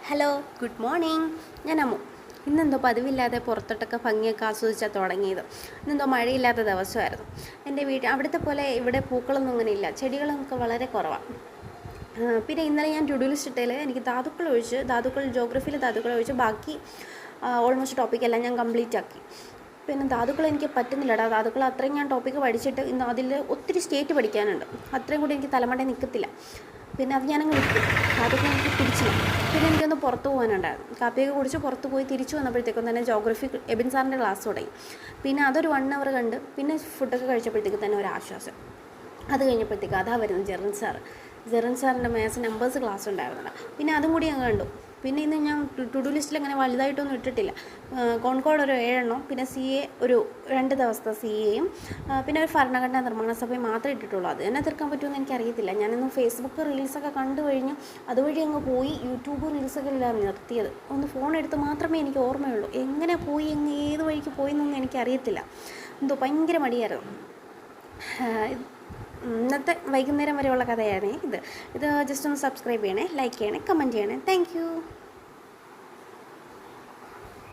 Hello, good morning. ഞാൻ അമ്മു. ഇന്നെന്തോ പതിവില്ലാതെ പുറത്തോട്ടൊക്കെ ഭംഗിയൊക്കെ ആസ്വദിച്ചാൽ തുടങ്ങിയത്. ഇന്നെന്തോ മഴയില്ലാത്ത ദിവസമായിരുന്നു. എൻ്റെ അവിടുത്തെ പോലെ ഇവിടെ പൂക്കളൊന്നും അങ്ങനെ ഇല്ല, ചെടികളൊക്കെ വളരെ കുറവാണ്. പിന്നെ ഇന്നലെ ഞാൻ ടു ഡു ലിസ്റ്റ് ഇട്ടതിൽ എനിക്ക് ജോഗ്രഫിയിൽ ധാതുക്കൾ ഒഴിച്ച് ബാക്കി ഓൾമോസ്റ്റ് ടോപ്പിക്കെല്ലാം ഞാൻ കംപ്ലീറ്റ് ആക്കി. പിന്നെ ധാതുക്കൾ എനിക്ക് പറ്റുന്നില്ലടാ. ധാതുക്കൾ അത്രയും ഞാൻ ടോപ്പിക്ക് പഠിച്ചിട്ട് ഇന്ന് അതിൽ ഒത്തിരി സ്റ്റേറ്റ് പഠിക്കാനുണ്ട്. അത്രയും കൂടി എനിക്ക് തലമണ്ടേ നിൽക്കത്തില്ല. പിന്നെ അത് ഞാനങ്ങ് വിട്ടു. അതൊക്കെ എനിക്ക് പിടിച്ചില്ല. പിന്നെ എനിക്കൊന്ന് പുറത്ത് പോകാനുണ്ടായിരുന്നു. കാപ്പിയൊക്കെ കുടിച്ച് പുറത്ത് പോയി തിരിച്ചു വന്നപ്പോഴത്തേക്കും തന്നെ ജോഗ്രഫി എബിൻ സാറിൻ്റെ ക്ലാസ് തുടങ്ങി. പിന്നെ അതൊരു 1 hour കണ്ട് പിന്നെ ഫുഡൊക്കെ കഴിച്ചപ്പോഴത്തേക്ക് തന്നെ ഒരു ആശ്വാസം. അത് കഴിഞ്ഞപ്പോഴത്തേക്ക് അതാ വരുന്നത് ജെറിൻ സാറിൻ്റെ മാത്സ് നമ്പേഴ്സ് ക്ലാസ് ഉണ്ടായിരുന്നില്ല. പിന്നെ അതും കൂടി അങ്ങ് കണ്ടു. പിന്നെ ഇന്ന് ഞാൻ ടു ഡു ലിസ്റ്റിൽ അങ്ങനെ വലുതായിട്ടൊന്നും ഇട്ടിട്ടില്ല. കോൺകോഡ് ഒരു 7 എണ്ണം, പിന്നെ CA ഒരു 2 ദിവസത്തെ CAയും പിന്നെ ഒരു ഭരണഘടനാ നിർമ്മാണ സഭയും മാത്രമേ ഇട്ടിട്ടുള്ളൂ. അത് തന്നെ തീർക്കാൻ പറ്റുമെന്ന് എനിക്കറിയത്തില്ല. ഞാനിന്ന് ഫേസ്ബുക്ക് റീൽസൊക്കെ കണ്ടു കഴിഞ്ഞു. അതുവഴി അങ്ങ് പോയി യൂട്യൂബ് റീൽസൊക്കെ എല്ലാം നിർത്തിയത്. ഒന്ന് ഫോൺ എടുത്ത് മാത്രമേ എനിക്ക് ഓർമ്മയുള്ളൂ. എങ്ങനെ പോയി ഏത് വഴിക്ക് പോയി എന്നൊന്നും എനിക്കറിയത്തില്ല. എന്തോ ഭയങ്കര മടിയായിരുന്നു. ഇന്നത്തെ വൈകുന്നേരം വരെയുള്ള കഥയാണ് ഇത് ജസ്റ്റ് ഒന്ന് സബ്സ്ക്രൈബ് ചെയ്യണേ, ലൈക്ക് ചെയ്യണേ, കമൻറ്റ് ചെയ്യണേ. Thank you.